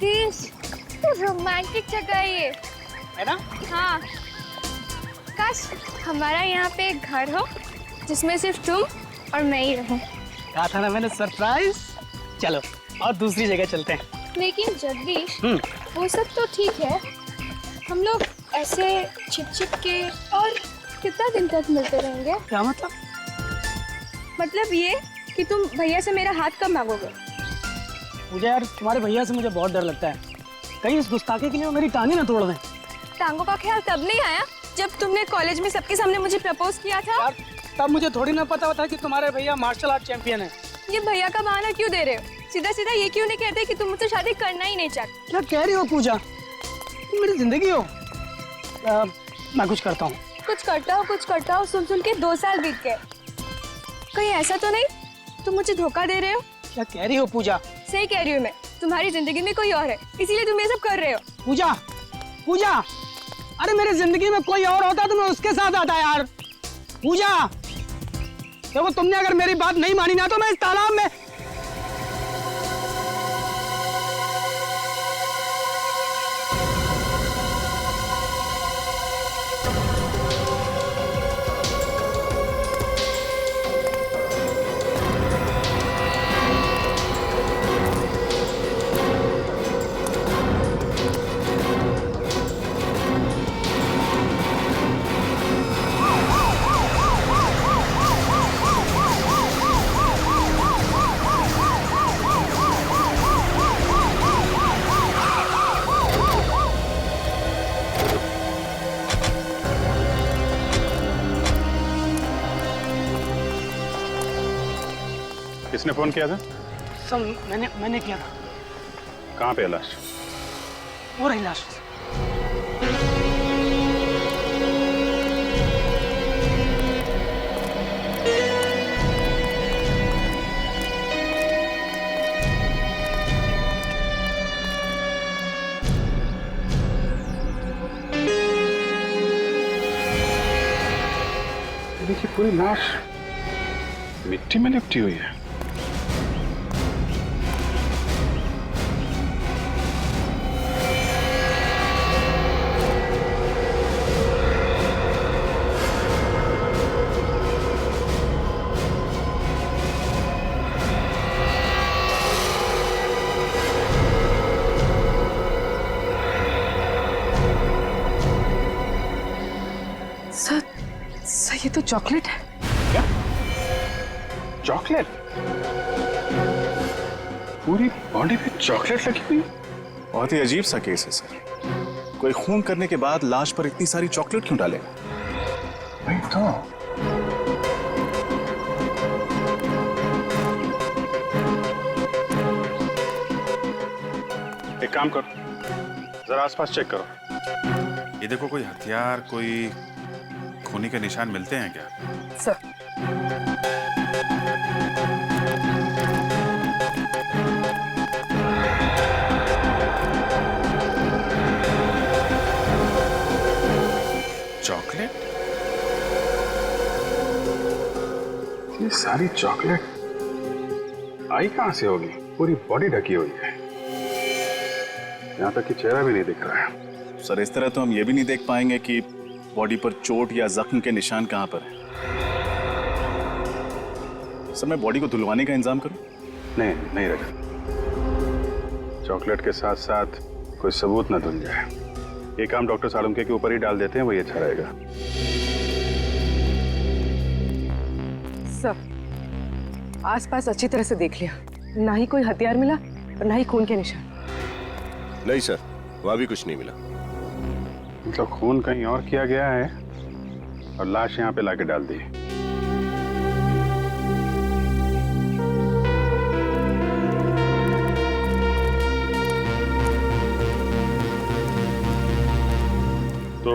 Jagdish, romantic जगह है ये, है ना? हाँ। काश हमारा यहाँ पे एक घर हो जिसमें सिर्फ तुम और मैं ही रहूं। कहा था ना मैंने, सरप्राइज। चलो और दूसरी जगह चलते हैं। लेकिन जगदीश, वो सब तो ठीक है, हम लोग ऐसे छिप के और कितना दिन तक मिलते रहेंगे? क्या मतलब? मतलब ये कि तुम भैया से मेरा हाथ कब मांगोगे? मुझे यार तुम्हारे भैया से मुझे बहुत डर लगता है, कहीं इस गुस्ताखी के लिए वो मेरी टांगे ना तोड़ दें। टांगों का ख्याल तब नहीं आया जब तुमने कॉलेज में सबके सामने मुझे प्रपोज किया था। यार तब मुझे थोड़ी ना पता था कि तुम्हारे भैया मार्शल आर्ट चैंपियन है। ये भैया का बहाना क्यों दे रहे हो? सीधा सीधा ये क्यों नहीं कहते कि तुम मुझसे शादी करना ही नहीं चाहते? क्या कह रही हो पूजा? तुम मेरी जिंदगी हो। मैं कुछ करता हूँ। कुछ करता हो सुन के 2 साल बीत गए। कहीं ऐसा तो नहीं तुम मुझे धोखा दे रहे हो? क्या कह रही हो पूजा? सही कह रही हूँ मैं, तुम्हारी जिंदगी में कोई और है, इसीलिए तुम ये सब कर रहे हो। पूजा, पूजा, अरे मेरी जिंदगी में कोई और होता तो मैं उसके साथ आता यार। पूजा, देखो तुमने अगर मेरी बात नहीं मानी ना तो मैं इस तालाब में। किसने फोन किया था? सब मैंने किया था। कहाँ पे है लाश? वो रही लाश। देखिए पूरी लाश मिट्टी में लिपटी हुई है। सर ये तो चॉकलेट है। क्या? चॉकलेट? पूरी बॉडी पे चॉकलेट लगी हुई? बहुत ही अजीब सा केस है सर। कोई खून करने के बाद लाश पर इतनी सारी चॉकलेट क्यों डालेगा? वही तो। एक काम करो, जरा आसपास चेक करो। ये देखो, कोई हथियार, कोई खूनी के निशान मिलते हैं क्या? Sir chocolate? ये सारी चॉकलेट आई कहां से होगी? पूरी बॉडी ढकी हुई है, यहाँ तक कि चेहरा भी नहीं दिख रहा है। सर इस तरह तो हम ये भी नहीं देख पाएंगे कि बॉडी पर चोट या जख्म के निशान कहां पर है। सर मैं बॉडी को धुलवाने का इंतजाम करूं? नहीं रख। चॉकलेट के साथ साथ कोई सबूत न धुल जाए। ये काम डॉक्टर सालुंके के ऊपर ही डाल देते हैं, वही अच्छा रहेगा। सर आसपास अच्छी तरह से देख लिया, ना ही कोई हथियार मिला और ना ही खून के निशान। नहीं सर, वहां भी कुछ नहीं मिला। मतलब खून कहीं और किया गया है और लाश यहाँ पे लाके डाल दी। तो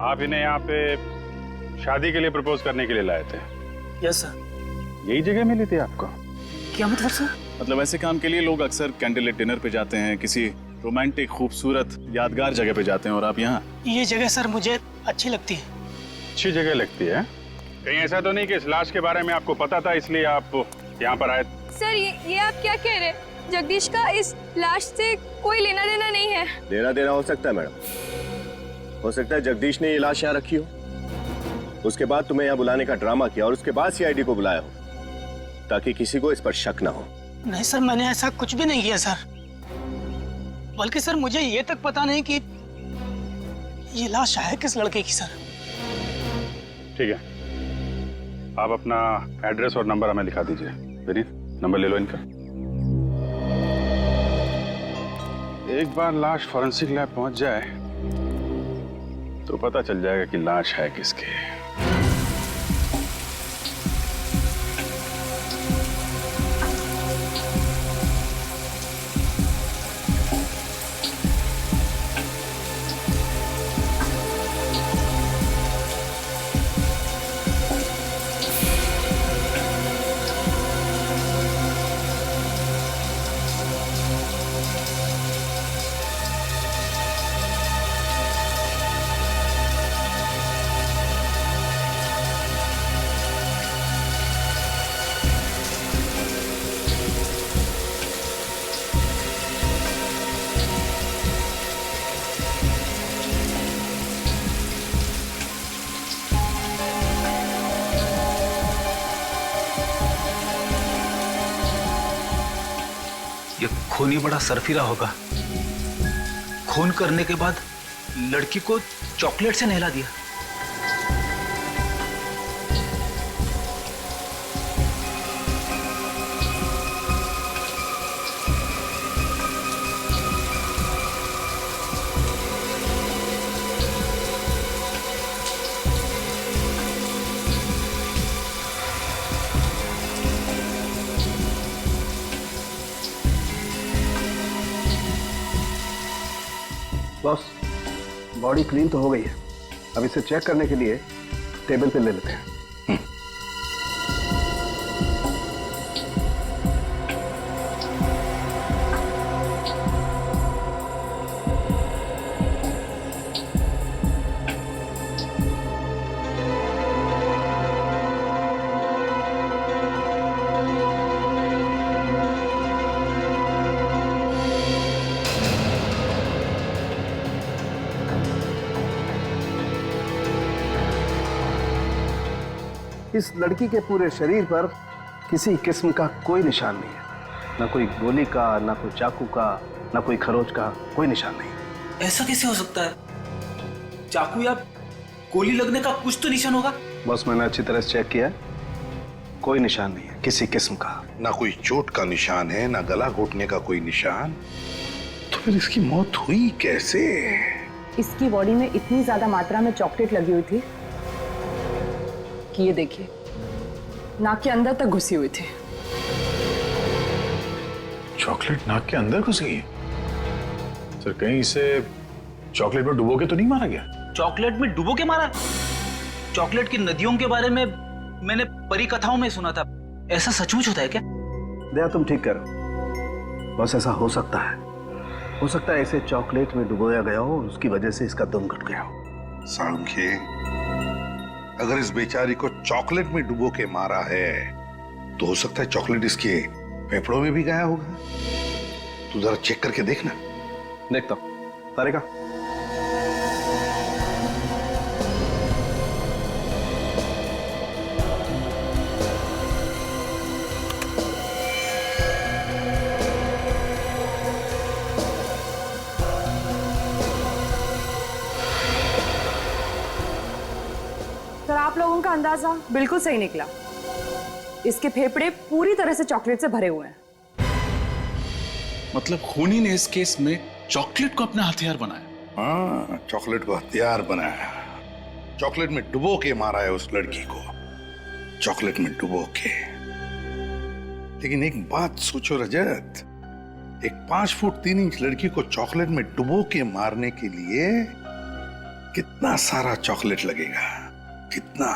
आप इन्हें यहाँ पे शादी के लिए प्रपोज करने के लिए लाए थे? Yes sir. यही जगह मिली थी आपको? क्या मतलब सर? मतलब ऐसे काम के लिए लोग अक्सर कैंडल डिनर पे जाते हैं, किसी रोमांटिक खूबसूरत यादगार जगह पे जाते हैं, और आप यहाँ? ये जगह सर मुझे अच्छी लगती है। अच्छी जगह लगती है? कहीं ऐसा तो नहीं कि इस लाश के बारे में आपको पता था इसलिए आप यहाँ पर आए? सर ये आप क्या कह रहे हैं? जगदीश का इस लाश से कोई लेना देना नहीं है। देना देना हो सकता है मैडम, हो सकता है जगदीश ने ये लाश यहाँ रखी हो, उसके बाद तुम्हें यहाँ बुलाने का ड्रामा किया और उसके बाद सीआईडी को बुलाया हो ताकि किसी को इस पर शक ना हो। नहीं सर, मैंने ऐसा कुछ भी नहीं किया सर। बल्कि सर मुझे ये तक पता नहीं कि ये लाश है किस लड़के की सर। ठीक है, आप अपना एड्रेस और नंबर हमें लिखा दीजिए। विनीत, नंबर ले लो इनका। एक बार लाश फॉरेंसिक लैब पहुंच जाए तो पता चल जाएगा कि लाश है किसकी। ये खूनी बड़ा सरफिरा होगा। खून करने के बाद लड़की को चॉकलेट से नहला दिया। बॉस, बॉडी क्लीन तो हो गई है, अब इसे चेक करने के लिए टेबल पे ले लेते हैं। इस लड़की के पूरे शरीर पर किसी किस्म का कोई निशान नहीं है, ना कोई गोली का, ना कोई चाकू का, ना कोई खरोच का, कोई निशान नहीं। ऐसा कैसे हो सकता है? चाकू या गोली लगने का कुछ तो निशान होगा। बॉस, मैंने अच्छी तरह से चेक किया, कोई निशान नहीं है किसी किस्म का। ना कोई चोट का निशान है, ना गला घोटने का कोई निशान। तो फिर इसकी मौत हुई कैसे? इसकी बॉडी में इतनी ज्यादा मात्रा में चॉकलेट लगी हुई थी कि ये देखिए, नाक के अंदर तक घुसी हुई थी। चॉकलेट नाक के अंदर घुस गई? सर, कहीं इसे चॉकलेट में डुबो के तो नहीं मारा गया? चॉकलेट में डुबो के मारा? चॉकलेट की नदियों के बारे में मैंने परी कथाओं में सुना था, ऐसा सचमुच होता है क्या? दया, तुम ठीक करो। बस ऐसा हो सकता है इसे चॉकलेट में डुबोया गया हो, उसकी वजह से इसका दम घुट गया हो। साळुंखे, अगर इस बेचारी को चॉकलेट में डुबो के मारा है तो हो सकता है चॉकलेट इसके फेफड़ों में भी गया होगा। तू जरा चेक करके देखना। देखता हूं। तारिका, सर, आप लोगों का अंदाजा बिल्कुल सही निकला। इसके फेफड़े पूरी तरह से चॉकलेट से भरे हुए हैं। मतलब खूनी ने इस केस में चॉकलेट को अपना हथियार बनाया? हाँ, चॉकलेट को हथियार बनाया। चॉकलेट में डुबो के मारा है उस लड़की को, चॉकलेट में डुबो के। लेकिन एक बात सोचो रजत, एक 5 फुट 3 इंच लड़की को चॉकलेट में डुबो के मारने के लिए कितना सारा चॉकलेट लगेगा? कितना?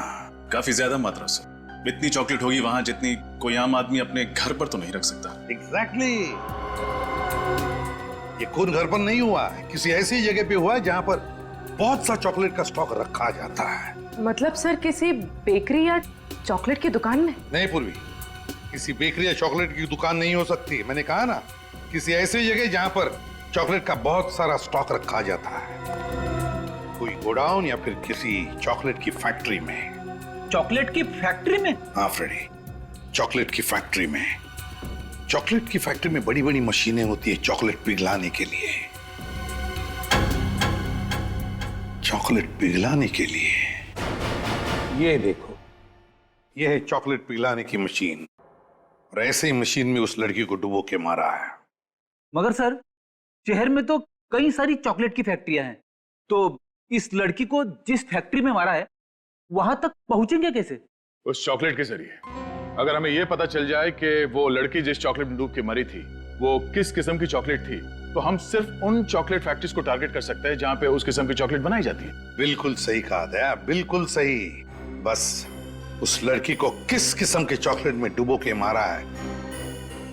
काफी ज्यादा मात्रा से। इतनी चॉकलेट होगी वहां जितनी कोई आम आदमी अपने घर पर तो नहीं रख सकता। एग्जैक्टली। ये खून घर पर नहीं हुआ है, किसी ऐसी जगह पे हुआ है जहां पर बहुत सा चॉकलेट का स्टॉक रखा जाता है। मतलब सर, किसी बेकरी या चॉकलेट की दुकान में? नहीं पूर्वी, किसी बेकरी या चॉकलेट की दुकान नहीं हो सकती। मैंने कहा ना, किसी ऐसी जगह जहां पर चॉकलेट का बहुत सारा स्टॉक रखा जाता है, कोई गोडाउन या फिर किसी चॉकलेट की फैक्ट्री में। चॉकलेट की फैक्ट्री में? हाँ फ्रेडी, चॉकलेट की फैक्ट्री में। चॉकलेट की फैक्ट्री में बड़ी बड़ी मशीनें होती है चॉकलेट पिघलाने के लिए, चॉकलेट पिघलाने के लिए। ये देखो, ये है चॉकलेट पिघलाने की मशीन, और ऐसे ही मशीन में उस लड़की को डुबो के मारा है। मगर सर, शहर में तो कई सारी चॉकलेट की फैक्ट्रियां हैं, तो इस लड़की को जिस फैक्ट्री में मारा है वहां तक पहुंचेंगे कैसे? उस चॉकलेट के जरिए। अगर हमें यह पता चल जाए कि वो लड़की जिस चॉकलेट में डूब के मरी थी वो किस किस्म की चॉकलेट थी, तो हम सिर्फ उन चॉकलेट फैक्ट्रीज को टारगेट कर सकते हैं जहां पे उस किस्म की चॉकलेट बनाई जाती है। बिल्कुल सही कहा दया, बिल्कुल सही। बस उस लड़की को किस किस्म के चॉकलेट में डुबो के मारा है,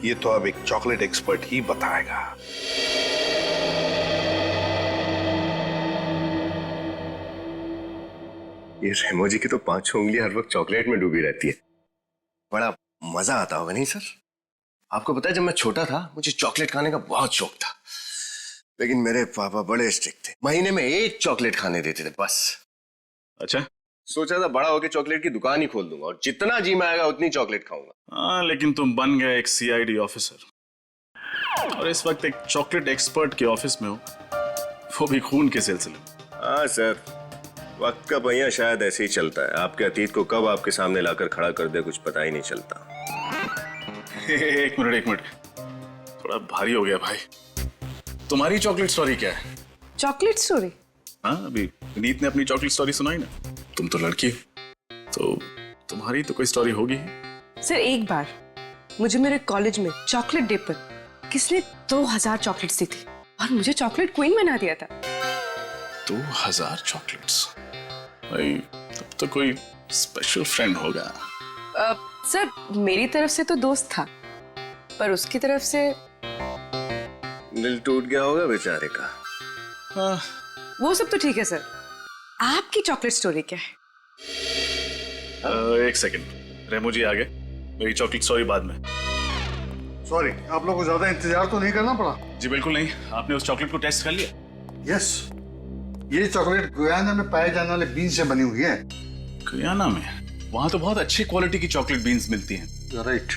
ये तो अब एक चॉकलेट एक्सपर्ट ही बताएगा। ये रेमो जी की तो 5 उंगलियां हर वक्त चॉकलेट में डूबी रहती है। बड़ा मजा आता होगा नहीं सर? आपको पता है, जब मैं छोटा था मुझे चॉकलेट खाने का बहुत शौक था, लेकिन मेरे पापा बड़े स्ट्रिक्ट थे, महीने में 1 चॉकलेट खाने देते थे बस। अच्छा, सोचा था बड़ा होकर चॉकलेट की दुकान ही खोल दूंगा और जितना जी में आएगा उतनी चॉकलेट खाऊंगा। हाँ, लेकिन तुम बन गए एक सीआईडी ऑफिसर और इस वक्त एक चॉकलेट एक्सपर्ट के ऑफिस में हो, वो भी खून के सिलसिले। हाँ सर, वक्त का पहिया शायद ऐसे ही चलता है, आपके अतीत को कब आपके सामने लाकर खड़ा कर दे कुछ पता ही नहीं चलता। एक मिनट, थोड़ा भारी हो गया भाई। तुम्हारी चॉकलेट स्टोरी क्या है? Chocolate story? हाँ, अभी विनीत ने अपनी चॉकलेट स्टोरी सुनाई ना। तुम तो लड़की हो, तो तुम्हारी तो कोई स्टोरी होगी। सर, एक बार मुझे मेरे कॉलेज में चॉकलेट डे पर किसने 2000 चॉकलेट्स दी थी और मुझे चॉकलेट क्वीन बना दिया था। 2000 चॉकलेट्स? भाई, तब तो कोई स्पेशल फ्रेंड होगा। सर, मेरी तरफ से तो दोस्त था, पर उसकी तरफ से दिल टूट गया होगा बेचारे का। हाँ, वो सब तो ठीक है सर, आपकी चॉकलेट स्टोरी क्या है? एक सेकंड, रेमो जी आ गए, मेरी चॉकलेट स्टोरी बाद में। सॉरी, आप लोगों को ज्यादा इंतजार तो नहीं करना पड़ा? जी बिल्कुल नहीं। आपने उस चॉकलेट को टेस्ट कर लिया? यस, ये चॉकलेट गुयाना में पाए जाने वाले बीन से बनी हुई है। गुयाना में? वहां तो बहुत अच्छी क्वालिटी की चॉकलेट बीन्स मिलती हैं। राइट।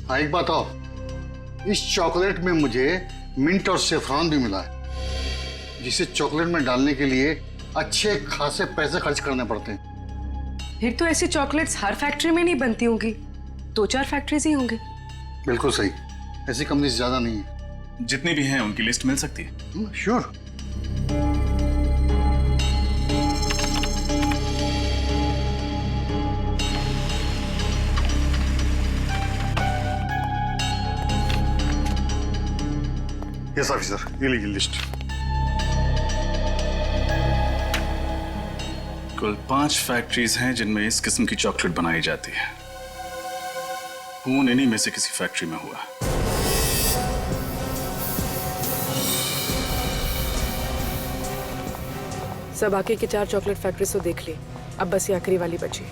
हाँ, एक बात और, इस चॉकलेट में मुझे मिंट और सेफ्रॉन भी मिला है, जिसे चॉकलेट में डालने के लिए अच्छे खासे पैसे खर्च करने पड़ते हैं। फिर तो ऐसी चॉकलेट्स हर फैक्ट्री में नहीं बनती होंगी, 2-4 फैक्ट्रीज ही होंगी। बिल्कुल सही, ऐसी कंपनी ज्यादा नहीं है। जितनी भी हैं उनकी लिस्ट मिल सकती है? श्योर। यस ऑफिसर, ये लीजिए लिस्ट। कुल 5 फैक्ट्रीज हैं जिनमें इस किस्म की चॉकलेट बनाई जाती है। खून इन्हीं में से किसी फैक्ट्री में हुआ। सब आके की 4 चॉकलेट फैक्ट्रीज तो देख ली, अब बस ये आखिरी वाली बची।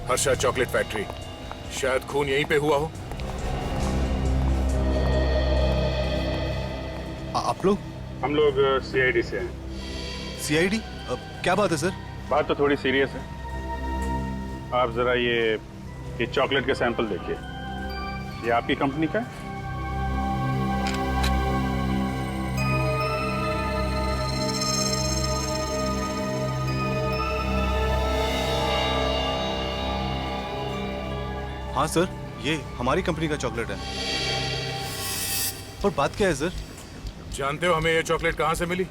हर्षा चॉकलेट फैक्ट्री, शायद खून यहीं पे हुआ हो। आप लोग? हम लोग सीआईडी से हैं। सीआईडी? क्या बात है सर? बात तो थोड़ी सीरियस है। आप जरा ये चॉकलेट के सैंपल देखिए। ये आपकी कंपनी का है? हाँ सर, ये हमारी कंपनी का चॉकलेट है। और बात क्या है सर? जानते हो हमें ये चॉकलेट कहाँ से मिली?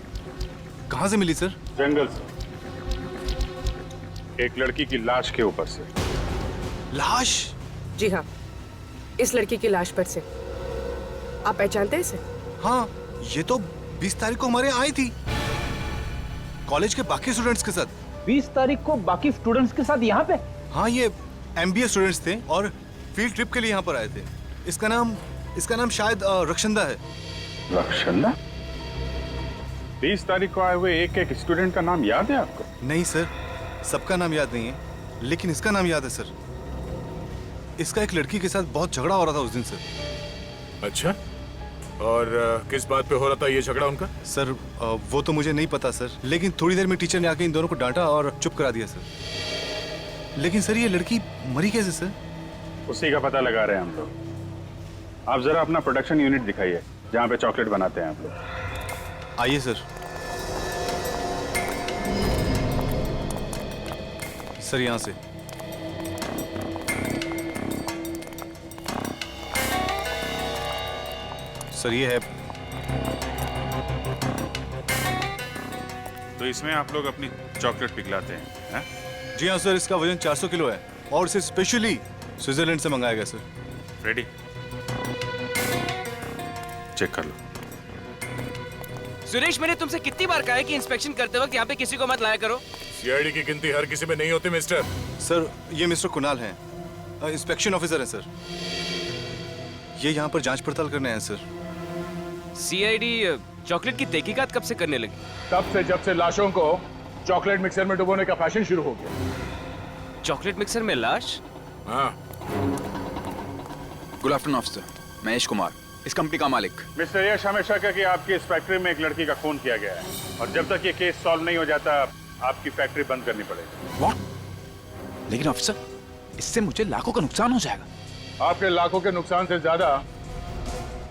कहाँ से मिली सर? जंगल से, एक लड़की की लाश के ऊपर से। लाश? जी हाँ, इस लड़की की लाश पर से। आप पहचानते हैं इसे? हाँ, ये तो 20 तारीख को हमारे यहाँ आई थी, कॉलेज के बाकी स्टूडेंट्स के साथ। 20 तारीख को बाकी स्टूडेंट्स के साथ यहाँ पे? हाँ, ये MBA स्टूडेंट्स थे और फील्ड ट्रिप के लिए यहाँ पर आए थे। इसका नाम शायद रक्षंदा है। रक्षंदा? 20 तारीख को आए हुए एक स्टूडेंट का नाम याद है आपको? नहीं सर, सबका नाम याद नहीं है, लेकिन इसका नाम याद है सर। इसका एक लड़की के साथ बहुत झगड़ा हो रहा था उस दिन सर। अच्छा, और किस बात पे हो रहा था ये झगड़ा उनका? सर वो तो मुझे नहीं पता सर, लेकिन थोड़ी देर में टीचर ने आके इन दोनों को डांटा और चुप करा दिया सर। लेकिन सर ये लड़की मरी कैसे सर? उसी का पता लगा रहे हैं हम लोग। आप जरा अपना प्रोडक्शन यूनिट दिखाइए जहाँ पे चॉकलेट बनाते हैं आप लोग। आइए सर। सर यहाँ से। सर ये है। तो इसमें आप लोग अपनी चॉकलेट पिघलाते हैं? जी हाँ सर, इसका वजन 400 किलो है और इसे स्पेशली स्विट्जरलैंड से मंगाया गया सर। रेडी? चेक कर लो। सुरेश, मैंने तुमसे कितनी बार कहा है कि इंस्पेक्शन करते वक्त यहाँ पे किसी को मत लाया करो। सीआईडी की गिनती हर किसी में नहीं होती मिस्टर। सर ये मिस्टर कुणाल हैं, इंस्पेक्शन ऑफिसर हैं सर। ये यहाँ पर जांच पड़ताल करने आए हैं सर। सीआईडी चॉकलेट की तहकीकात कब से करने लगी? तब से जब से लाशों को चॉकलेट मिक्सर में डुबोने का फैशन शुरू हो गया। चॉकलेट मिक्सर में लाश? हाँ। गुड आफ्टरनून ऑफिसर, मैं यश कुमार, इस कंपनी का मालिक। मिस्टर यश, हमें शक है कि आपकी इस फैक्ट्री में एक लड़की का खून किया गया है और जब तक ये केस सॉल्व नहीं हो जाता आपकी फैक्ट्री बंद करनी पड़ेगी। व्हाट? लेकिन ऑफिसर, इससे मुझे लाखों का नुकसान हो जाएगा। आपके लाखों के नुकसान से ज्यादा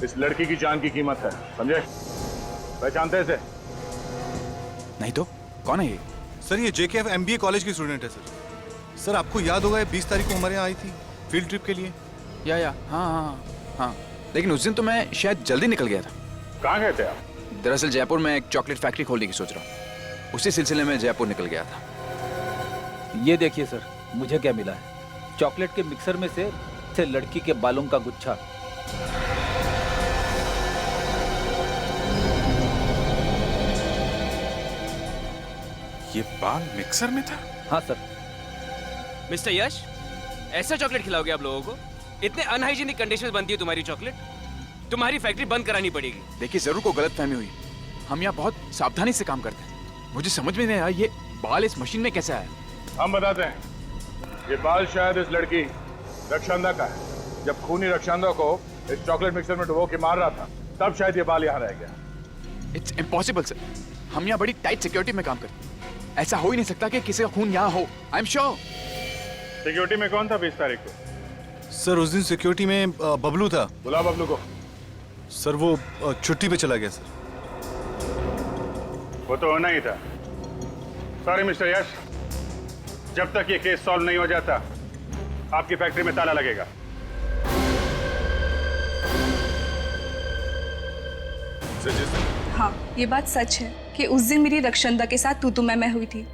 इस लड़की की जान की कीमत है, समझे? पहचानते इसे? नहीं तो कौन है ये? सर ये JKF MBA कॉलेज की स्टूडेंट है सर। सर आपको याद होगा 20 तारीख को हमारे यहाँ आई थी फील्ड ट्रिप के लिए। या हाँ, लेकिन उस दिन तो मैं शायद जल्दी निकल गया था। कहाँ गए थे आप? दरअसल जयपुर में एक चॉकलेट फैक्ट्री खोलने की सोच रहा हूँ, उसी सिलसिले में जयपुर निकल गया था। ये देखिए सर, मुझे क्या मिला है। चॉकलेट के मिक्सर में से लड़की के बालों का गुच्छा। ये बाल मिक्सर में था? हाँ सर। मिस्टर यश, ऐसा चॉकलेट खिलाओगे आप लोगों को? इतने अनहाइजीनिक कंडीशन में बनती है तुम्हारी चॉकलेट। तुम्हारी फैक्ट्री बंद करानी पड़ेगी। देखिए जरूर को गलतफहमी हुई, हम यहाँ बहुत सावधानी से काम करते हैं। मुझे समझ में नहीं आया ये बाल इस मशीन में कैसे आया। हम बताते हैं। ये बाल शायद इस लड़की रक्षांदा का है। जब खूनी रक्षांदा को इस चॉकलेट मिक्सर में डुबो के मार रहा था तब शायद ये बाल यहाँ रह गया। इट्स इम्पॉसिबल सर, हम यहाँ बड़ी टाइट सिक्योरिटी में काम करते हैं। ऐसा हो ही नहीं सकता कि किसी का खून यहाँ हो। I am sure. सिक्योरिटी में कौन था 20 तारीख को? सर उस दिन सिक्योरिटी में बबलू था। बुला बबलू को। सर वो छुट्टी पे चला गया सर। वो तो होना ही था। सॉरी मिस्टर यश, जब तक ये केस सॉल्व नहीं हो जाता आपकी फैक्ट्री में ताला लगेगा। हाँ, ये बात सच है कि उस दिन मेरी रक्षंदा के साथ तू मैं हुई थी।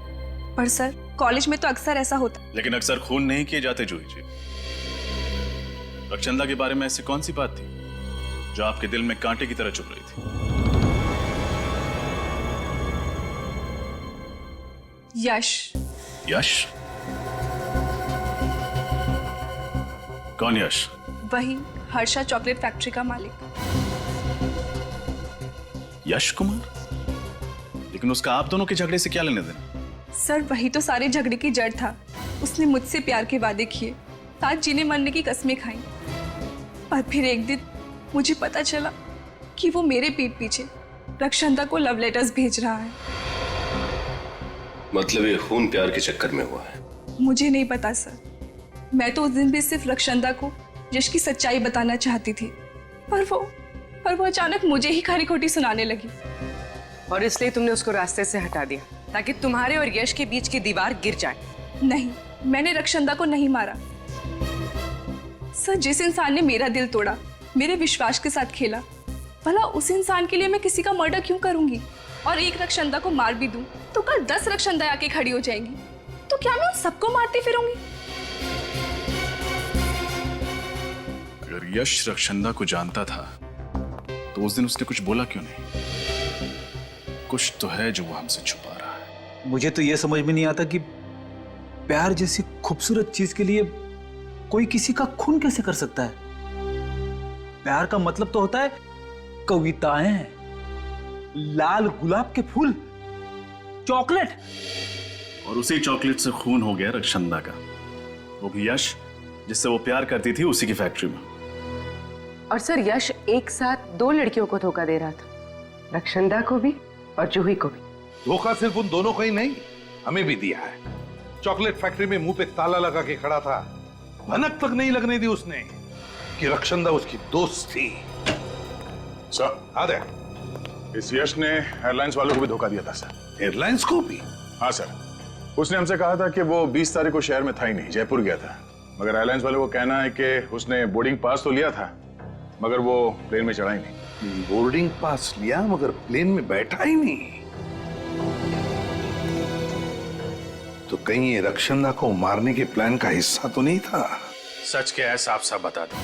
पर सर, कॉलेज में तो अक्सर ऐसा होता। लेकिन अक्सर खून नहीं किए जाते जूही जी। रक्षंदा के बारे में ऐसी कौन सी बात थी जो आपके दिल में कांटे की तरह चुभ रही थी? यश। यश? कौन यश? वही हर्षा चॉकलेट फैक्ट्री का मालिक। यश कुमार? लेकिन उसका आप दोनों के झगड़े से क्या लेने देना? सर वही तो सारे झगड़े की जड़ था। उसने मुझसे प्यार के वादे किए, साथ जीने मरने की कस्में खाई। पर फिर एक दिन मुझे पता चला कि वो मेरे पीठ पीछे रक्षंदा को लव लेटर्स भेज रहा है। मतलब ये खून प्यार के चक्कर में हुआ है? मुझे नहीं पता सर। मैं तो उस दिन भी सिर्फ रक्षंदा को यश की सच्चाई बताना चाहती थी, पर वो अचानक मुझे ही खरी खोटी सुनाने लगी। और इसलिए तुमने उसको रास्ते से हटा दिया ताकि तुम्हारे और यश के बीच की दीवार गिर जाए। नहीं, मैंने रक्षंदा को नहीं मारा। सर, जिस इंसान ने मेरा दिल तोड़ा, मेरे विश्वास के साथ खेला, भला उस इंसान के लिए मैं किसी का मर्डर क्यों करूंगी? और एक रक्षंदा को मार भी दूं तो कल 10 रक्षंदा आके खड़ी हो जाएंगी। तो क्या मैं उन सबको मारती फिरूंगी? अगर यश रक्षंदा को जानता था तो उस दिन उसने कुछ बोला क्यों नहीं? कुछ तो है जो वो हमसे छुपा रहा है। मुझे तो यह समझ में नहीं आता कि प्यार जैसी खूबसूरत चीज के लिए कोई किसी का खून कैसे कर सकता है। प्यार का मतलब तो होता है कविताएं, लाल गुलाब के फूल, चॉकलेट। और उसी चॉकलेट से खून हो गया रक्षंदा का, वो भी यश जिससे वो प्यार करती थी उसी की फैक्ट्री में। और सर, यश एक साथ 2 लड़कियों को धोखा दे रहा था, रक्षंदा को भी और जूही को भी। धोखा सिर्फ उन दोनों को ही नहीं, हमें भी दिया है। चॉकलेट फैक्ट्री में मुंह पे ताला लगा के खड़ा था, भनक तक नहीं लगने दी उसने कि रक्षंदा उसकी दोस्त थी। सर, आदे, इस यश ने एयरलाइंस वालों को भी धोखा दिया था सर। एयरलाइंस को भी? हाँ सर, उसने हमसे कहा था कि वो 20 तारीख को शहर में था ही नहीं, जयपुर गया था। मगर एयरलाइंस वालों को कहना है कि उसने बोर्डिंग पास तो लिया था, मगर वो प्लेन में चढ़ा ही नहीं। बोर्डिंग पास लिया मगर प्लेन में बैठा ही नहीं? तो कहीं ये रक्षंदा को मारने के प्लान का हिस्सा तो नहीं था? सच क्या है साफ साफ बता दो।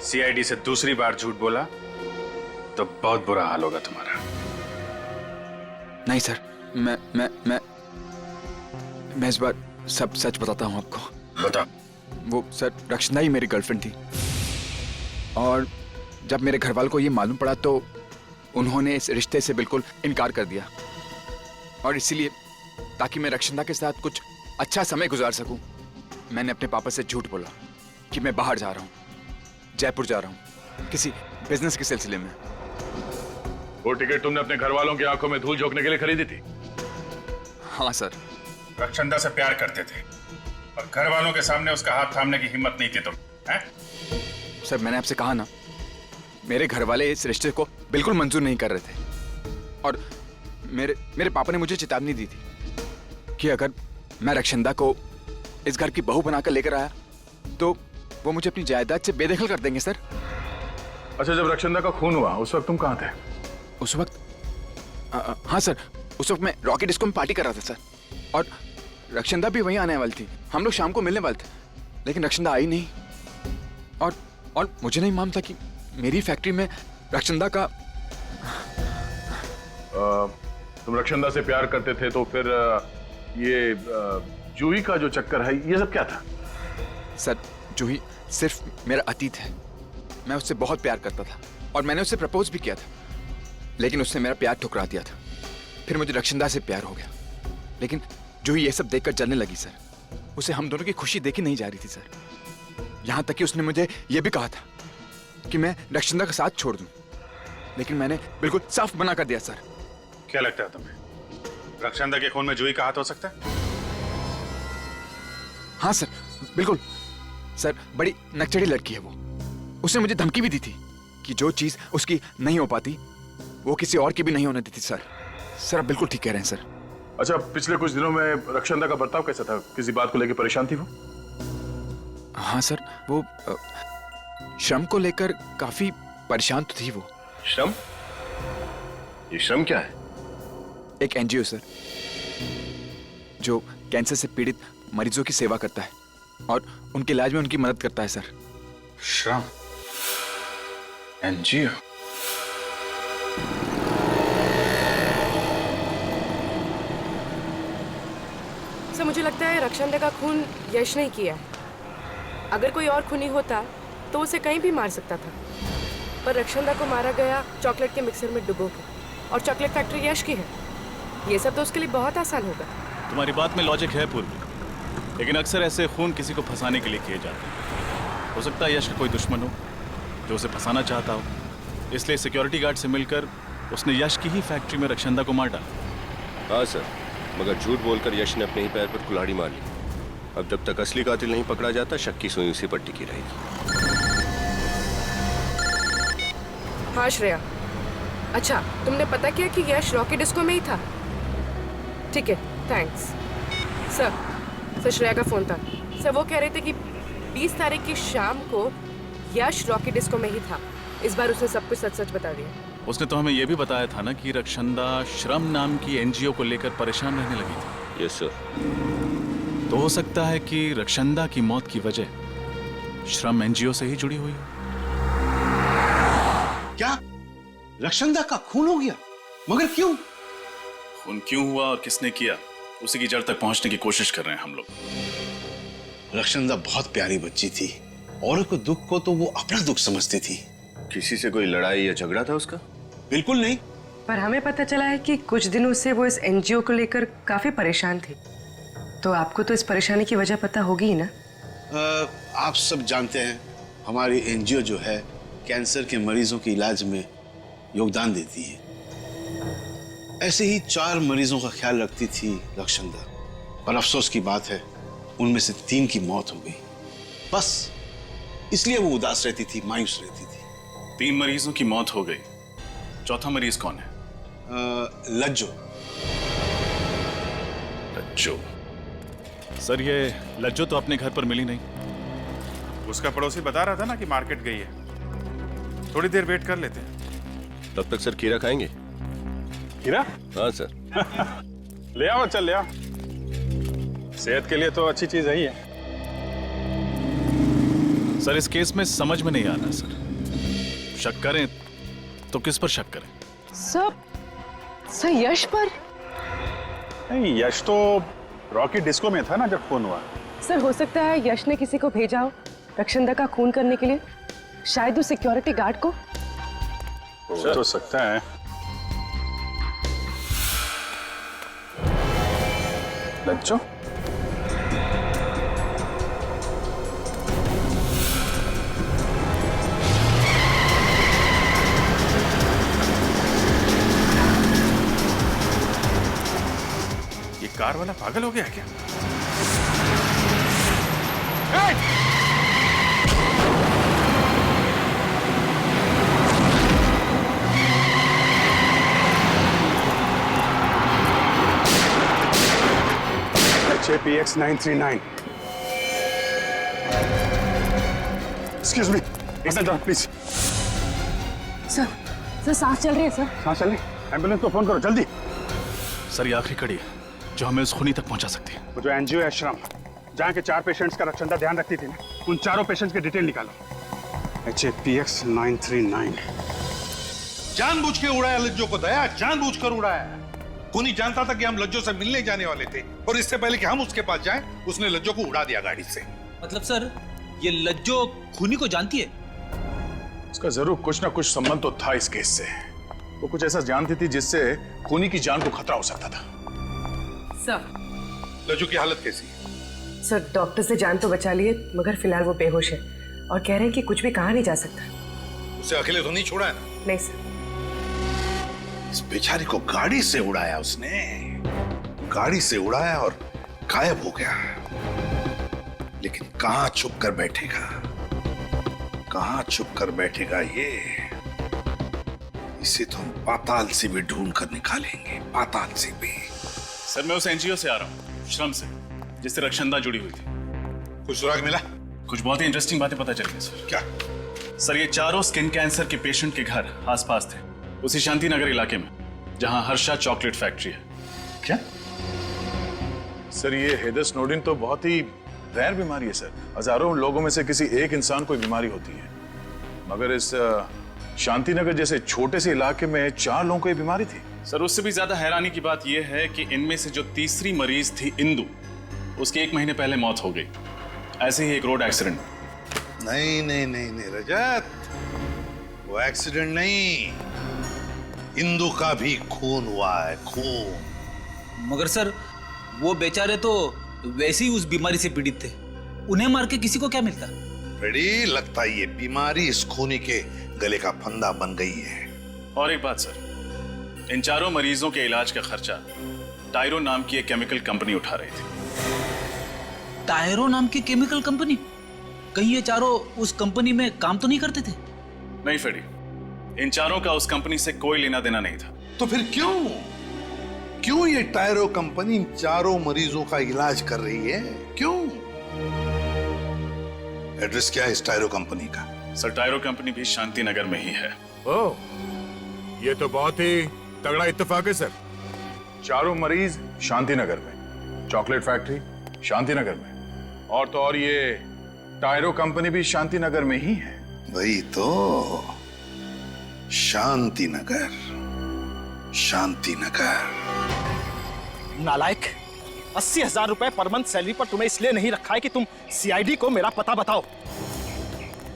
सीआईडी से दूसरी बार झूठ बोला तो बहुत बुरा हाल होगा तुम्हारा। नहीं सर, मैं इस बार सब सच बताता हूँ आपको। बता। वो सर, रक्षंदा ही मेरी गर्लफ्रेंड थी, और जब मेरे घर वालों को ये मालूम पड़ा तो उन्होंने इस रिश्ते से बिल्कुल इनकार कर दिया। और इसीलिए ताकि मैं रक्षंदा के साथ कुछ अच्छा समय गुजार सकूं, मैंने अपने पापा से झूठ बोला कि मैं बाहर जा रहा हूं, जयपुर जा रहा हूं किसी बिजनेस के सिलसिले में। वो टिकट तुमने अपने घर वालों की आंखों में धूल झोंकने के लिए खरीदी थी? हाँ सर। रक्षंदा से प्यार करते थे और घर वालों के सामने उसका हाथ थामने की हिम्मत नहीं थी तुम, हैं? सर, मैंने आपसे कहा ना, मेरे घर वाले इस रिश्ते को बिल्कुल मंजूर नहीं कर रहे थे, और मेरे पापा ने मुझे चेतावनी दी थी कि अगर मैं रक्षंदा को इस घर की बहू बनाकर लेकर आया तो वो मुझे अपनी जायदाद से बेदखल कर देंगे सर। अच्छा, जब रक्षंदा का खून हुआ उस वक्त तुम कहाँ थे? उस वक्त हाँ सर, उस वक्त मैं रॉकी डिस्को में पार्टी कर रहा था सर, और रक्षंदा भी वहीं आने वाली थी। हम लोग शाम को मिलने वाले थे, लेकिन रक्षंदा आई नहीं, और मुझे नहीं मालूम था कि मेरी फैक्ट्री में रक्षंदा का। तुम रक्षंदा से प्यार करते थे तो फिर ये जूही का जो चक्कर है ये सब क्या था? सर, जूही सिर्फ मेरा अतीत है। मैं उससे बहुत प्यार करता था और मैंने उससे प्रपोज भी किया था, लेकिन उसने मेरा प्यार ठुकरा दिया था। फिर मुझे रक्षंदा से प्यार हो गया, लेकिन जूही ये सब देखकर जलने लगी सर। उसे हम दोनों की खुशी देखी नहीं जा रही थी सर। यहां तक कि उसने मुझे यह भी कहा था कि मैं रक्षंदा का साथ छोड़ दूं, लेकिन मैंने बिल्कुल साफ मना कर दिया सर। क्या लगता है तुम्हें रक्षंदा के खून में जूही का हाथ हो सकता है? हाँ सर, बिल्कुल सर। बड़ी नकचड़ी लड़की है वो। उसने मुझे धमकी भी दी थी कि जो चीज उसकी नहीं हो पाती वो किसी और की भी नहीं होने देती सर। सर, आप बिल्कुल ठीक कह रहे हैं सर। अच्छा, पिछले कुछ दिनों में रक्षंदा का बर्ताव कैसा था? किसी बात को लेकर परेशान थी वो? हाँ सर, वो श्रम को लेकर काफी परेशान तो थी वो। श्रम? ये श्रम क्या है? एक एनजीओ सर, जो कैंसर से पीड़ित मरीजों की सेवा करता है और उनके इलाज में उनकी मदद करता है सर। श्रम एनजीओ? सर, मुझे लगता है रक्षंदा का खून यश नहीं किया है। अगर कोई और खूनी होता तो उसे कहीं भी मार सकता था, पर रक्षंदा को मारा गया चॉकलेट के मिक्सर में डुबो के, और चॉकलेट फैक्ट्री यश की है। ये सब तो उसके लिए बहुत आसान होगा। तुम्हारी बात में लॉजिक है पूर्वी, लेकिन अक्सर ऐसे खून किसी को फंसाने के लिए किए जाते हैं। हो सकता है यश का कोई दुश्मन हो जो उसे फंसाना चाहता हो, इसलिए सिक्योरिटी गार्ड से मिलकर उसने यश की ही फैक्ट्री में रक्षंदा को मार डाला। हाँ सर, मगर झूठ बोलकर यश ने अपने ही पैर पर कुल्हाड़ी मार ली। अब जब तक असली कातिल नहीं पकड़ा जाता, शक की सुई उसी पर टिकी रहेगी। हाँ श्रेया, अच्छा तुमने पता किया कि यश रॉकी डिस्को में ही था? ठीक है, थैंक्स सर। श्रेया का फोन था सर, वो कह रहे थे कि 20 तारीख की शाम को यश रॉकी डिस्को में ही था। इस बार उसने सब कुछ सच सच बता दिया। उसने तो हमें यह भी बताया था ना कि रक्षंदा श्रम नाम की एनजीओ को लेकर परेशान रहने लगी थी। Yes sir. तो हो सकता है कि रक्षंदा की मौत की वजह श्रम एनजीओ से ही जुड़ी हुई हो। क्या रक्षंदा का खून हो गया? मगर क्यों? खून क्यों हुआ और किसने किया, उसी की जड़ तक पहुंचने की कोशिश कर रहे हैं हम लोग। रक्षंदा बहुत प्यारी बच्ची थी, औरों को दुख को तो वो अपना दुख समझती थी। किसी से कोई लड़ाई या झगड़ा था उसका? बिल्कुल नहीं। पर हमें पता चला है कि कुछ दिनों से वो इस एनजीओ को लेकर काफी परेशान थी। तो आपको तो इस परेशानी की वजह पता होगी ही ना? आप सब जानते हैं हमारी एनजीओ जो है कैंसर के मरीजों के इलाज में योगदान देती है, ऐसे ही 4 मरीजों का ख्याल रखती थी लक्षणदा। पर अफसोस की बात है, उनमें से 3 की मौत हो गई। बस इसलिए वो उदास रहती थी, मायूस रहती थी। 3 मरीजों की मौत हो गई, चौथा मरीज कौन है? लज्जो। लज्जो? सर ये लज्जो तो अपने घर पर मिली नहीं। उसका पड़ोसी बता रहा था ना कि मार्केट गई है। थोड़ी देर वेट कर लेते हैं। तब तक सर खीरा खाएंगे? खीरा? हाँ सर। ले आओ, चल ले आओ। सेहत के लिए तो अच्छी चीज है ही है। सर इस केस में समझ में नहीं आ रहा सर, शक करें तो किस पर शक करें? सर यश पर? नहीं, यश तो रॉकी डिस्को में था ना जब फोन हुआ। सर हो सकता है यश ने किसी को भेजा हो रक्षंदा का खून करने के लिए, शायद उस सिक्योरिटी गार्ड को। हो तो सकता है। लज्जो? ये कार वाला पागल हो गया क्या? HAPX 939. Excuse me. एक मिनट प्लीज। सर सांस चल रही है सर। सांस चल रही? एम्बुलेंस को फोन करो जल्दी। सर ये आखिरी कड़ी है जो हमें उस खूनी तक पहुंचा सकती है। वो जो एनजीओ आश्रम जहाँ के 4 पेशेंट्स का रक्षंदा ध्यान रखती थी ना, उन 4 पेशेंट्स की डिटेल निकालो। HAPX 939। जानबूझ के उड़ाया लज्जो को, दया जानबूझकर उड़ाया। खूनी जानता था कि हम लज्जो से मिलने जाने वाले थे, और इससे पहले कि हम उसके पास जाएं, उसने लज्जो को उड़ा दिया गाड़ी से। मतलब सर ये लज्जो खूनी को जानती है? उसका जरूर कुछ ना कुछ संबंध तो था इस केस से। वो कुछ ऐसा जानती थी जिससे खूनी की जान को खतरा हो सकता था। सर लज्जो की हालत कैसी है? सर डॉक्टर से जान तो बचा लिए, मगर फिलहाल वो बेहोश है और कह रहे हैं कि कुछ भी कहा नहीं जा सकता। उसे अकेले तो नहीं छोड़ा है ना? नहीं सर। इस बेचारी को गाड़ी से उड़ाया उसने, गाड़ी से उड़ाया और गायब हो गया। लेकिन कहां छुप कर बैठेगा, कहां छुप कर बैठेगा ये? इसे तो हम पाताल से भी ढूंढ कर निकालेंगे, पाताल से भी। सर मैं उस एनजीओ से आ रहा हूँ, श्रम से, जिससे रक्षंदा जुड़ी हुई थी। कुछ सुराग मिला? कुछ बहुत ही इंटरेस्टिंग बातें पता चली सर। क्या? सर ये 4 स्किन कैंसर के पेशेंट के घर आसपास थे, उसी शांति नगर इलाके में जहां हर्षा चॉकलेट फैक्ट्री है। क्या? सर ये हेदर स्नोडेन तो बहुत ही रेयर बीमारी है सर। हजारों लोगों में से किसी एक इंसान को बीमारी होती है, मगर इस शांति नगर जैसे छोटे से इलाके में 4 लोगों को ये बीमारी थी। सर उससे भी ज्यादा हैरानी की बात यह है कि इनमें से जो तीसरी मरीज थी इंदु, उसकी 1 महीने पहले मौत हो गई, ऐसे ही एक रोड एक्सीडेंट। नहीं नहीं नहीं नहीं रजत, वो एक्सीडेंट नहीं, इंदु का भी खून हुआ है, खून। मगर सर वो बेचारे तो वैसे ही उस बीमारी से पीड़ित थे, उन्हें मार के किसी को क्या मिलता? रेडी, लगता है ये बीमारी इस खूनी के गले का फंदा बन गई है। और एक बात सर, इन 4 मरीजों के इलाज का खर्चा टायरो नाम की एक केमिकल कंपनी उठा रही थी। टायरो नाम की केमिकल कंपनी? कहीं ये 4 उस कंपनी में काम तो नहीं करते थे? नहीं फेडी, इन 4 का उस कंपनी से कोई लेना देना नहीं था। तो फिर क्यों ये टायरो कंपनी इन 4 मरीजों का इलाज कर रही है? क्यों? एड्रेस क्या है इस टायरो कंपनी का? सर टायरो कंपनी भी शांति नगर में ही है। ओह, ये तो बहुत ही तगड़ा इत्तेफाक है सर। 4 मरीज शांति नगर में, चॉकलेट फैक्ट्री शांति नगर में, और तो और ये टायरो कंपनी भी शांति नगर में ही है। वही तो, शांति नगर, शांति नगर। नालायक, 80,000 रुपए पर मंथ सैलरी पर तुम्हें इसलिए नहीं रखा है कि तुम सीआईडी को मेरा पता बताओ।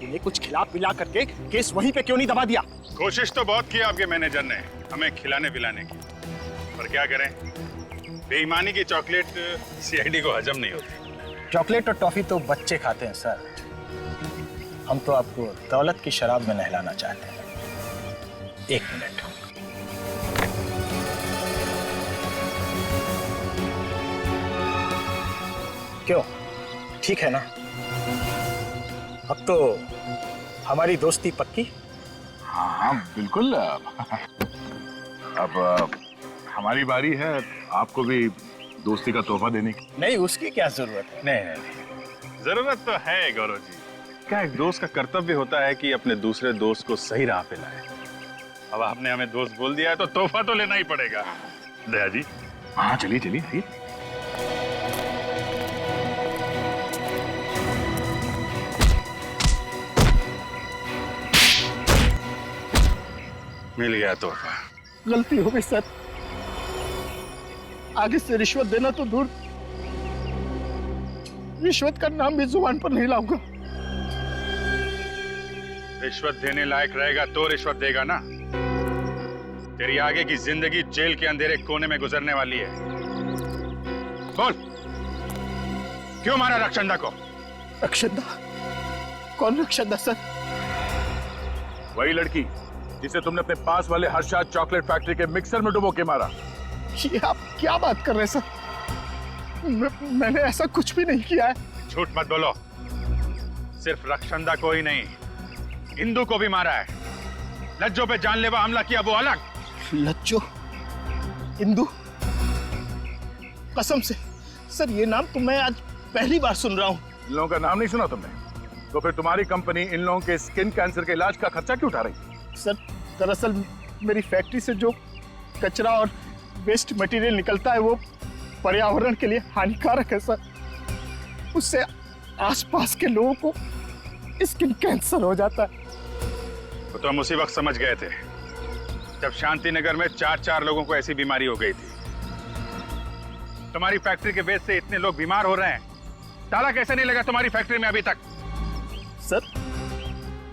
इन्हें कुछ खिला पिला करके केस वहीं पे क्यों नहीं दबा दिया? कोशिश तो बहुत की आपके मैनेजर ने हमें खिलाने पिलाने की, पर क्या करें, बेईमानी की चॉकलेट सीआईडी को हजम नहीं होती। चॉकलेट और टॉफी तो बच्चे खाते हैं सर, हम तो आपको दौलत की शराब में नहलाना चाहते हैं। एक मिनट। क्यों, ठीक है ना? अब तो हमारी दोस्ती पक्की? हाँ हाँ बिल्कुल। अब हमारी बारी है आपको भी दोस्ती का तोहफा देने की। नहीं, उसकी क्या जरूरत है? नहीं, जरूरत तो है गौरव जी। क्या एक दोस्त का कर्तव्य होता है कि अपने दूसरे दोस्त को सही राह पे लाए। अब आपने हमें दोस्त बोल दिया है तो तोहफा तो लेना ही पड़ेगा। दया जी, हाँ चलिए चलिए आइए। मिल गया तोहफा। गलती हो गई सर, आगे से रिश्वत देना तो दूर, रिश्वत का नाम भी जुबान पर नहीं लाऊंगा। रिश्वत देने लायक रहेगा तो रिश्वत देगा ना। तेरी आगे की जिंदगी जेल के अंधेरे कोने में गुजरने वाली है। बोल, क्यों मारा रक्षंदा को? रक्षंदा? कौन रक्षंदा सर? वही लड़की जिसे तुमने अपने पास वाले हर्षाद चॉकलेट फैक्ट्री के मिक्सर में डुबो के मारा। ये आप क्या बात कर रहे हैं सर? मैंने ऐसा कुछ भी नहीं किया है। झूठ मत बोलो। सिर्फ रक्षंदा को ही नहीं, इंदू को भी मारा है। लज्जो पे जानलेवा हमला किया वो अलग। लज्जो? इंदू? कसम से सर, ये नाम तो मैं आज पहली बार सुन रहा हूँ। इन लोगों का नाम नहीं सुना तुमने? तो फिर तुम्हारी कंपनी इन लोगों के स्किन कैंसर के इलाज का खर्चा क्यों उठा रही? सर दरअसल मेरी फैक्ट्री से जो कचरा और वेस्ट मटेरियल निकलता है वो पर्यावरण के लिए हानिकारक है सर। उससे आसपास के लोगों को स्किन कैंसर हो जाता है। तो हम उसी वक्त समझ गए थे जब शांति नगर में 4 लोगों को ऐसी बीमारी हो गई थी। तुम्हारी फैक्ट्री के वेस्ट से इतने लोग बीमार हो रहे हैं, ताला कैसे नहीं लगा तुम्हारी फैक्ट्री में अभी तक? सर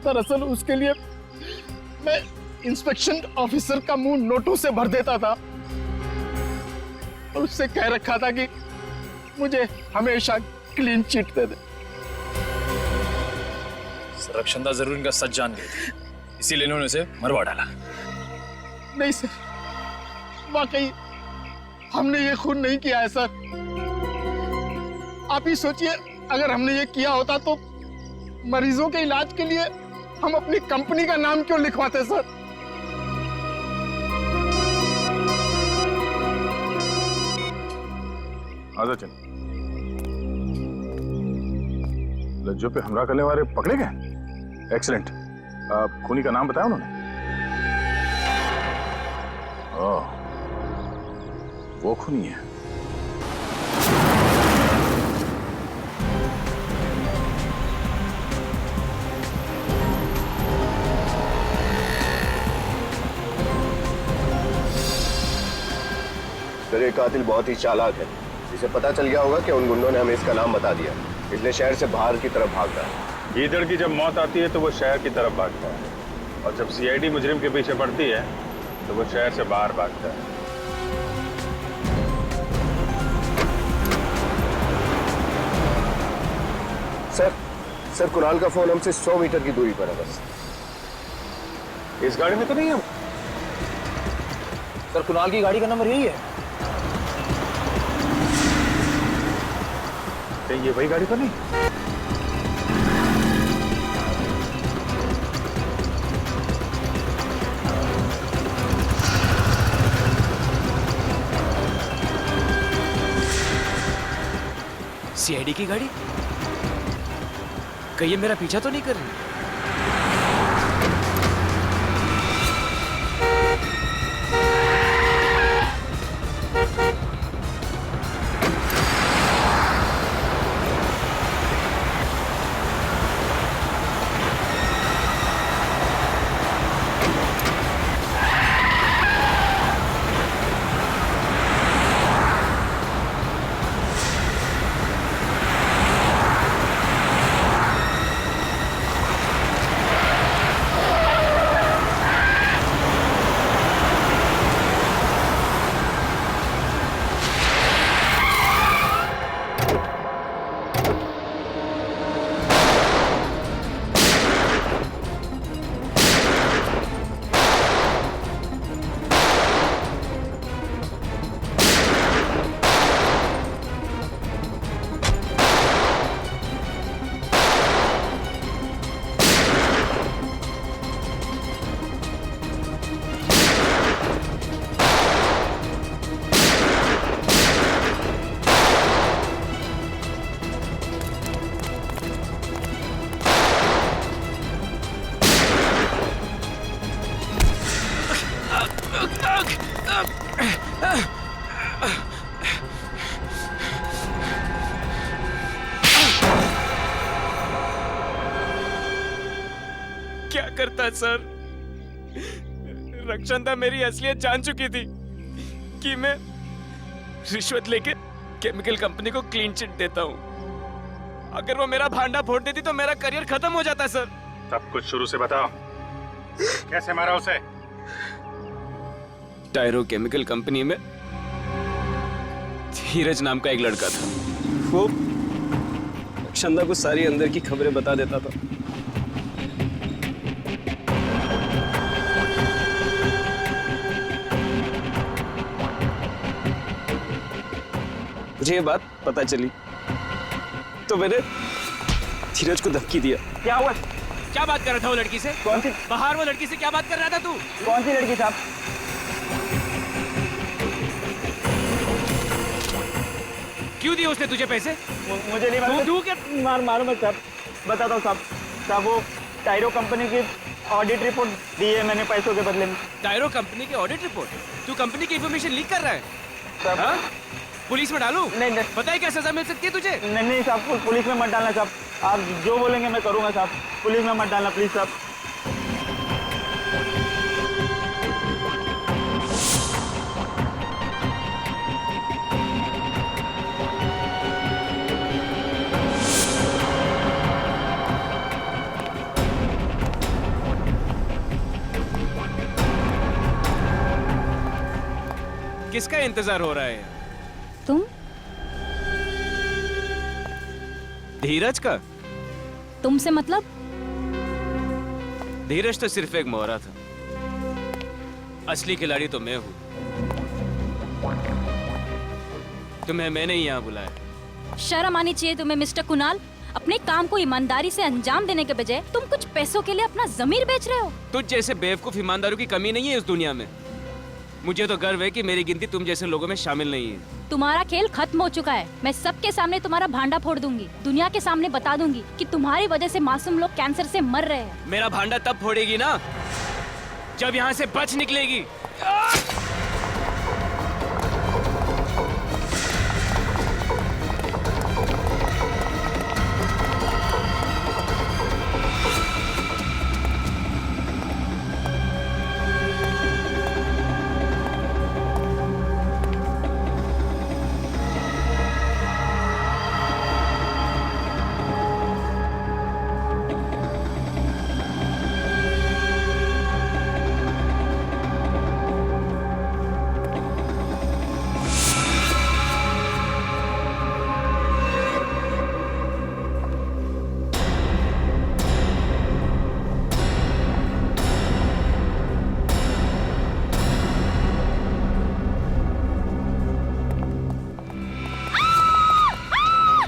दरअसल उसके लिए मैं इंस्पेक्शन ऑफिसर का मुंह नोटों से भर देता था और उससे कह रखा था कि मुझे हमेशा क्लीन चिट दे दे। रक्षंदा जरूर इनका सच जान गई थी, इसीलिए इन्होंने उसे मरवा डाला। नहीं सर, वाकई हमने ये खून नहीं किया है सर। आप ही सोचिए, अगर हमने ये किया होता तो मरीजों के इलाज के लिए हम अपनी कंपनी का नाम क्यों लिखवाते सर? आजा चल। लज्जो पे हमला करने वाले पकड़े गए? एक्सीलेंट। खूनी का नाम बताया उन्होंने? ओह, वो खूनी है। सर ये कातिल बहुत ही चालाक है। इसे पता चल गया होगा कि उन गुंडों ने हमें इसका नाम बता दिया, इसलिए शहर से बाहर की तरफ भाग रहा है। गीदड़ की जब मौत आती है तो वो शहर की तरफ भागता है, और जब सीआईडी मुजरिम के पीछे पड़ती है तो वो शहर से बाहर भागता है। सर कुणाल का फोन हमसे 100 मीटर की दूरी पर है बस। इस गाड़ी में तो नहीं हम? सर कुणाल की गाड़ी का नंबर यही है। ये वही गाड़ी तो नहीं? सीआईडी की गाड़ी? कहीं ये मेरा पीछा तो नहीं कर रही? क्या करता सर? रक्षंदा मेरी असलियत जान चुकी थी कि मैं रिश्वत लेके केमिकल कंपनी को क्लीन चिट देता हूं। अगर वो मेरा भांडा फोड़ देती तो मेरा करियर खत्म हो जाता सर। सब कुछ शुरू से बताओ, कैसे मारा उसे? टायरो केमिकल कंपनी में धीरज नाम का एक लड़का था। वो रक्षंदा को सारी अंदर की खबरें बता देता था। मुझे ये बात पता चली तो मैंने धीरज को धमकी दिया। क्या हुआ? क्या बात कर रहा था वो लड़की से? कौन सी? बाहर वो लड़की से क्या बात कर रहा था तू? कौन सी लड़की साहब? क्यों दिए उसने तुझे पैसे? मुझे नहीं मालूम। तू क्या? मारो मत साहब, बताता हूँ साहब। साहब वो टायरो कंपनी की ऑडिट रिपोर्ट दी है मैंने पैसों के बदले में। टायरो कंपनी की ऑडिट रिपोर्ट? तू कंपनी की इंफॉर्मेशन लीक कर रहा है? साहब पुलिस में डालूं? नहीं। पता है क्या सजा मिल सकती है तुझे? नहीं साहब, पुलिस में मत डालना साहब। आप जो बोलेंगे मैं करूंगा साहब। पुलिस में मत डालना प्लीज साहब। किसका इंतजार हो रहा है? तुम? धीरज का? तुमसे मतलब? धीरज तो सिर्फ एक मोहरा था, असली खिलाड़ी तो मैं हूं। तुम्हें मैंने ही यहाँ बुलाया। शर्म आनी चाहिए तुम्हें मिस्टर कुणाल। अपने काम को ईमानदारी से अंजाम देने के बजाय तुम कुछ पैसों के लिए अपना जमीर बेच रहे हो। तुझ जैसे बेवकूफ ईमानदारों की कमी नहीं है इस दुनिया में। मुझे तो गर्व है कि मेरी गिनती तुम जैसे लोगों में शामिल नहीं है। तुम्हारा खेल खत्म हो चुका है। मैं सबके सामने तुम्हारा भांडा फोड़ दूंगी। दुनिया के सामने बता दूंगी कि तुम्हारी वजह से मासूम लोग कैंसर से मर रहे हैं। मेरा भांडा तब फोड़ेगी ना जब यहाँ से बच निकलेगी।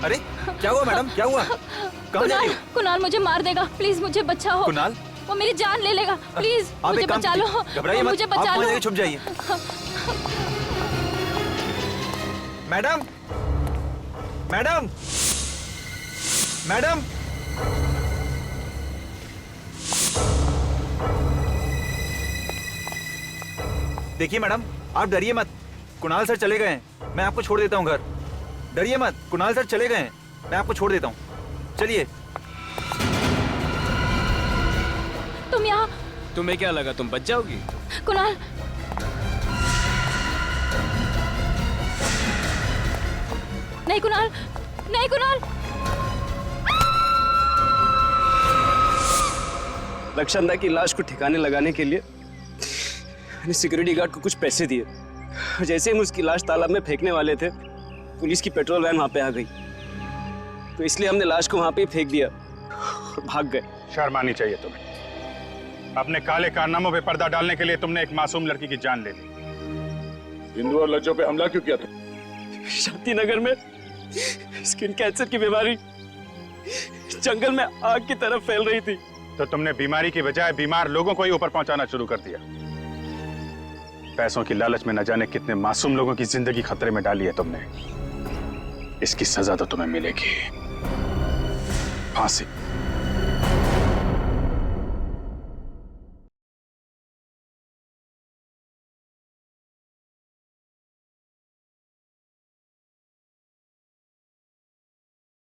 अरे क्या हुआ मैडम, क्या हुआ? कहाँ जा रही हो? कुणाल मुझे मार देगा, प्लीज मुझे बचाओ। कुणाल? वो मेरी जान ले लेगा, प्लीज आप मुझे एक काम बचा लो। घबराइए मत, मुझे आप बचा वहाँ लो। जाके छुप जाइए। मैडम, मैडम, मैडम, देखिए मैडम, आप डरिए मत। कुणाल सर चले गए हैं, मैं आपको छोड़ देता हूँ घर। डरिए मत, कुणाल सर चले गए हैं, मैं आपको छोड़ देता हूँ। चलिए। तुम यहाँ? तुम्हें क्या लगा तुम बच जाओगी? कुणाल, नहीं कुणाल, नहीं कुणाल। रक्षंदा की लाश को ठिकाने लगाने के लिए मैंने सिक्योरिटी गार्ड को कुछ पैसे दिए। जैसे हम उसकी लाश तालाब में फेंकने वाले थे, पुलिस की पेट्रोल वैन वहां पे आ गई, तो इसलिए हमने लाश को वहां पे फेंक दिया और भाग गए। शर्म आनी चाहिए तुम्हें। अपने काले कारनामों पे पर्दा डालने के लिए तुमने एक मासूम लड़की की जान ले ली। हिंदू और लज्जों पे हमला क्यों किया तुम? शांति नगर में स्किन कैंसर की बीमारी जंगल में आग की तरह फैल रही थी, तो तुमने बीमारी की बजाय बीमार लोगों को ही ऊपर पहुंचाना शुरू कर दिया। पैसों की लालच में न जाने कितने मासूम लोगों की जिंदगी खतरे में डाली है तुमने। इसकी सजा तो तुम्हें मिलेगी, फांसी।